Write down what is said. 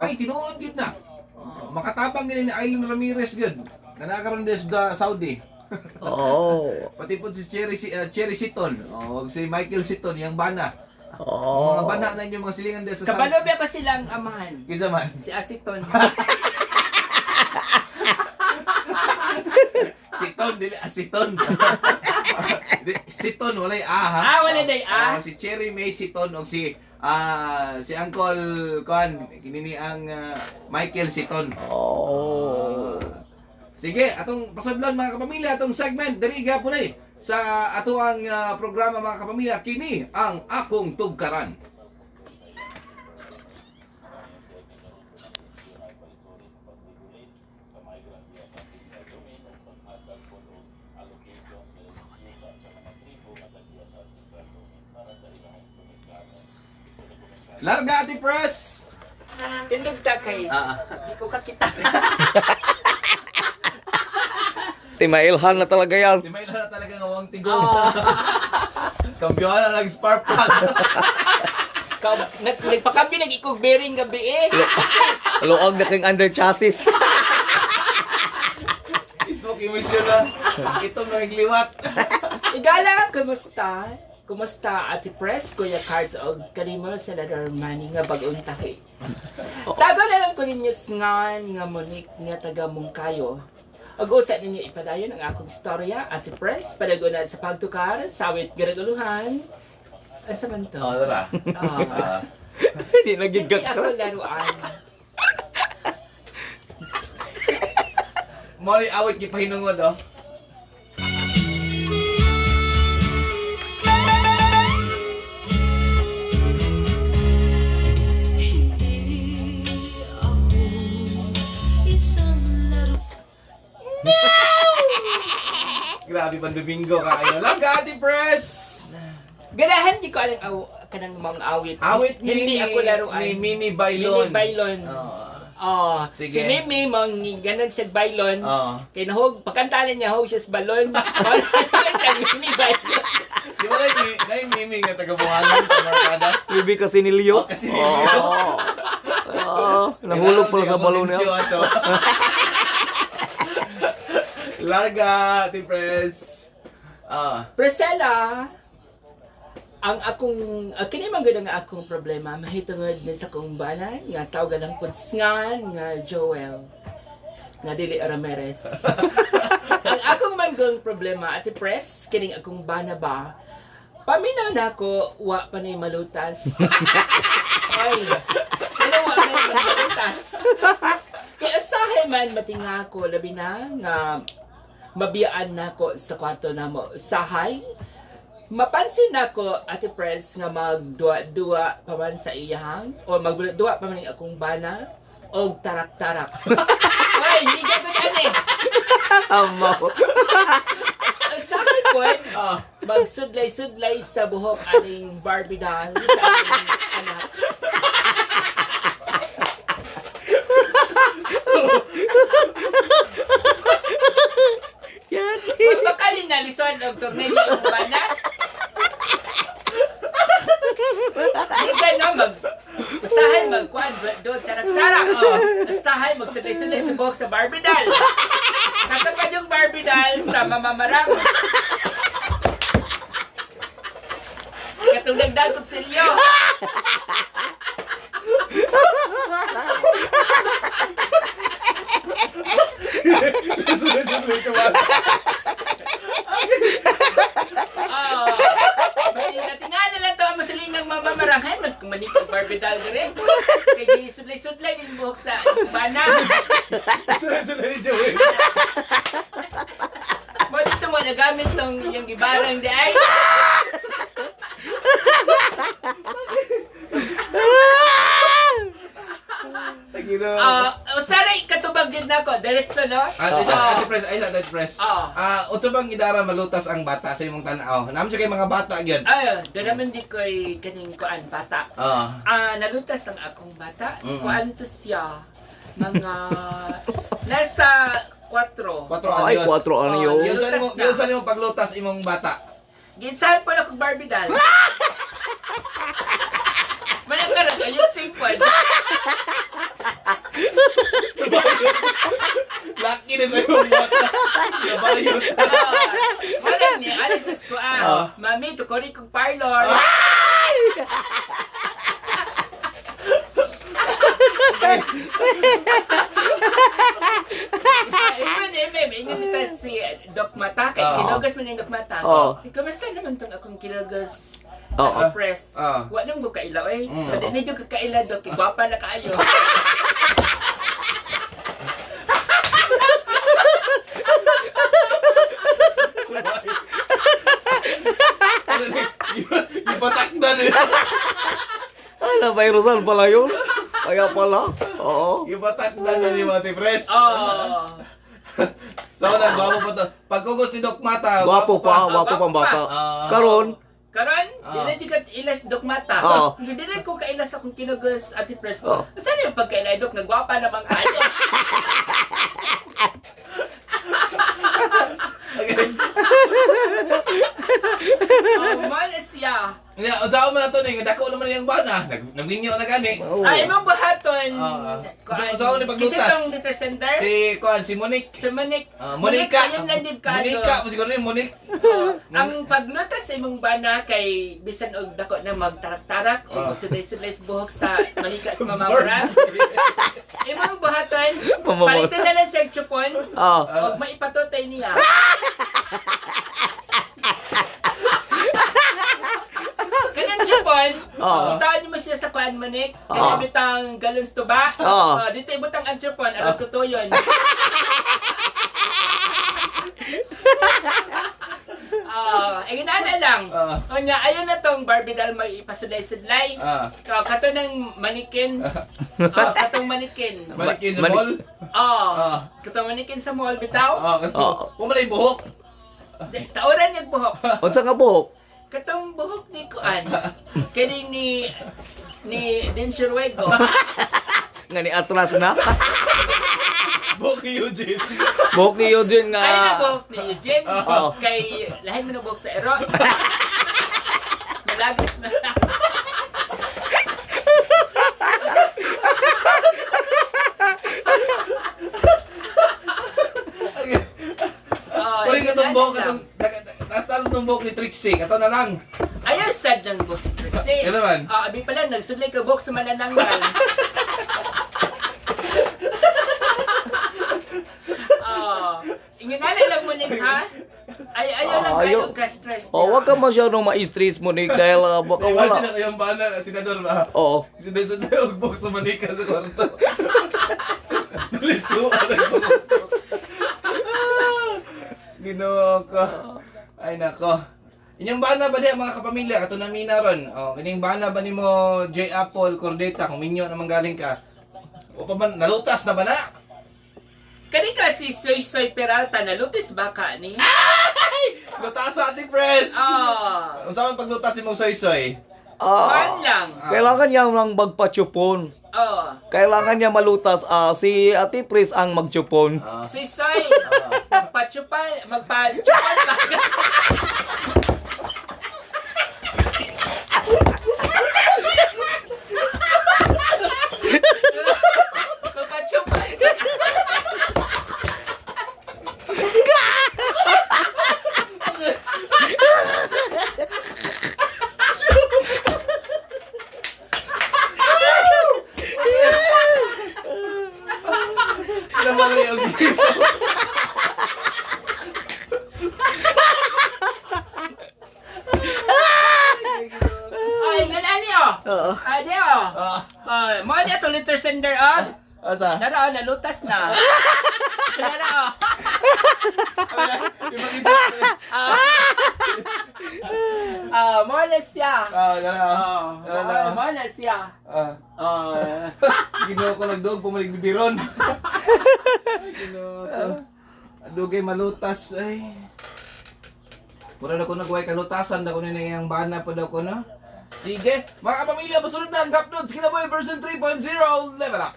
Ay, tinuod gid na. Makatabang gini ni Aileen Ramirez gud. Na nakaroon des da Saudi. Oh. Pati po si Cherry Siton. O si Michael Siton, yung bana. Oh. Mga bana na inyong mga silingan des sa Saudi. Kabalo ba ko silang amahan? Kinsa man? Si Asiton. Siton, dili Asiton. Siton, walay A ha? Wala day A. Si Cherry May Siton o si Uncle Kwan, kinini ang Michael Siton. Oh. Sige, atong pasudlon mga kapamilya, atong segment diri gyapon sa ato ang programa mga kapamilya, kini ang akong tugkaran. Larga ati press. Tindog ta kay. Di ko kakita. Timailhan na talaga yan. Di may na talaga nga wang tigol. Kambiyohan na nag-spark plug. Nagpakabi nag-ikog bearing gabi eh. Luog na kang under chassis. Isok emission na. Itong nagliwat. Igala, kumusta? Kumusta Ate Press, Kuya Cards o kanimo Senador Manny nga bagong tahi. Tago na lang ko ninyo ngan nga Monique nga taga Mungkayo. Ag-usa ninyo ipadayon ang akong istorya, Ate Press, padago na sa pagtukar, sawit garaguluhan. Ano sa man to? Tara. Hindi nagigat Hindi ako laruan. Mori awit gipahinungod oh. Grabe man Domingo kaayo. Larga ati press. Ganahan di ko alang kanang mga awit. Awit Hindi ako laruan. ni Mini Bailon. Mini Bailon. Sige. Si Mimi mong ganan sa bailon. Kay nahog pakantanan niya hog siya sa balon. Wala sa Mimi Bailon. Di ba na Mimi nga taga-buhanan sa Markada? Bibi kasi ni Leo. Kasi ni Leo. Nahulog pala sa balon niya. Larga, ati press. Priscilla, ang akong kini man gud nga akong problema mahitungod ni sa kong bana nga tawag lang pud ngan nga Joel nga dili Ramirez. Ang akong man gud problema Ate Press kining akong bana ba paminaw na ako wa pa ni malutas. Ay. Ano wa na malutas? Kaya asahe man matinga ko labi na nga mabiyaan na ko sa kwarto na mo sahay. Mapansin nako Ate Press nga magduwa-duwa pa man sa iyang o magduwa pa man akong bana og tarak-tarak. Ay, hindi ka gani. Amaw. Sa akin po, magsudlay-sudlay sa buhok aning Barbie doll sa aning anak. Yan. Mabakalin na lisod og tornilyo ang bana. Hindi no, usahay magkuhan, do tarak-tarak. Usahay magsudlay-sudlay sa buhok sa Barbie doll. Katapad yung Barbie doll sa mamamarang. Katong dagdag kong silyo. Sunod-sunod ka ba? Tingnan na lang ito ang masilingang mamamarahan. Magkumanik ang Barbie doll na rin. Kaya di sudlay-sudlay din buhok sa bana. Sunod-sunod ni Joey. Mo dito mo nagamit tong iyong gibarang di ay. Tagino. Usaray katubag din nako. Diretso no? Ate Press, Ate Press. Unsa bang idara malutas ang bata sa imong tan-aw? Naman siya kay mga bata gyud. Dalaman di ko'y kaning kuan bata. Nalutas ang akong bata. Kuan to siya. Mga nasa 4. 4 Ay, anyos. 4 anyos. Yun saan mo paglutas imong bata? Ginsahan po na kong Barbie doll. Manang ayun simple. Lucky na tayo bata. Nabayot. Wala ni, alis sa skuan. Mami, tukori kong parlor. Ingat kita si Doc Mata, kay kinugas man yung Doc Mata. Kamusta naman itong akong kinugas press? Wa nang ko kailaw eh. Pwede na yung kakailan, Doc. Gwapa na kaayo. Ipatakdan eh. Ala, virusan pala yun. Kaya pala. Oo. Ipatakdan na ni Mati Pres. Oh. So na, gwapo pa to. Pagkugos ni Doc Mata, Gwapo pa ang bata. Karon, Karon, dili ka ilas Doc Mata. Dili ko kailas akong kinugas Ate Pres ko. Saan yung pagkailay Doc? Nagwapa naman kayo. Malas siya. Unsaon man nato ni, dako naman yung bana. Nagminyo na gani. Ay, imong buhaton. Unsaon ni paglutas? Kasi itong litter center? Si Monique. Si Monique. Monica. Ayun lang din ka. Monica, siguro ni Monique. Ang paglutas sa imong bana kay bisan og dako na magtarak-tarak o suday-suday sa buhok sa manika sa mamamuran. Imong buhaton, palitan na lang sa chupon. Og maipatotay niya. Kanang chupon, itaan mo siya sa kuan Monique. Kaya bitang galons tuba. Dito ibutang ang chupon, ano tutuyon. Inana lang. Onya, ayun na tong Barbie doll may ipasulay-sulay. Kato ng manikin. Katong manikin. Manikin sa mall? Katong manikin sa mall bitaw. Pumalay buhok. Tauran yung buhok. unsa ka buhok? Katong buhok ni Kuan. Kani ni Din Sherwego. Nga ni atras na. Buhok ni Eugene. Buhok ni Eugene nga. Ay na buhok ni Eugene. Kay lahat mo na buhok sa ero. Malagos na. Kuling katong buhok, taas itong buhok ni Trixie, kato na lang. Ayun, sad ng buhok. Kasi, Yan naman. abi pala, nagsudlay ka buhok sa malananggal. Inginalay lang mo Nick, ha? Ayaw lang kayo ka-stress niya. Wag ka masyadong ma-stress mo, Nick, dahil baka wala. Imagine ang yung bana, senador ba? Oo. Sunday-sunday, hugbok sa manika sa kwarto. Nalisuan ang buhok. Ginawa ka. Ay nako. Inyong bana ba diya mga kapamilya? Kato na mina ron. Kining bana ba ni mo J. Apple, Cordeta, kung minyo naman galing ka? O pa ba, nalutas na ba na? Kani ka si Soy Soy Peralta, nalutis ba ka ni? Lutas sa ating press! Ang saan paglutas ni mong soy-soy? Kuhan lang. Kailangan niya lang magpa-chupon. Kailangan niya malutas. Si Ate Pris ang magchupon. Si Soy, magpa-chupan ba? Magpa-chupan. Kinamali yung gito. Ay, ganani Ade mo ni ato litter sender Asa? Nara nalutas na. Nara Yung makita. mo na siya. Gana. Mo na siya. Ginawa ko nagdog, pumalig bibiron. Ginawa ko. Dugay malutas. Ay. Mura na ko nagway kalutasan. Dako na yung bana po daw ko na. Sige. Mga kapamilya, masunod na ang Gapnods Kinaboy version 3.0. Level up.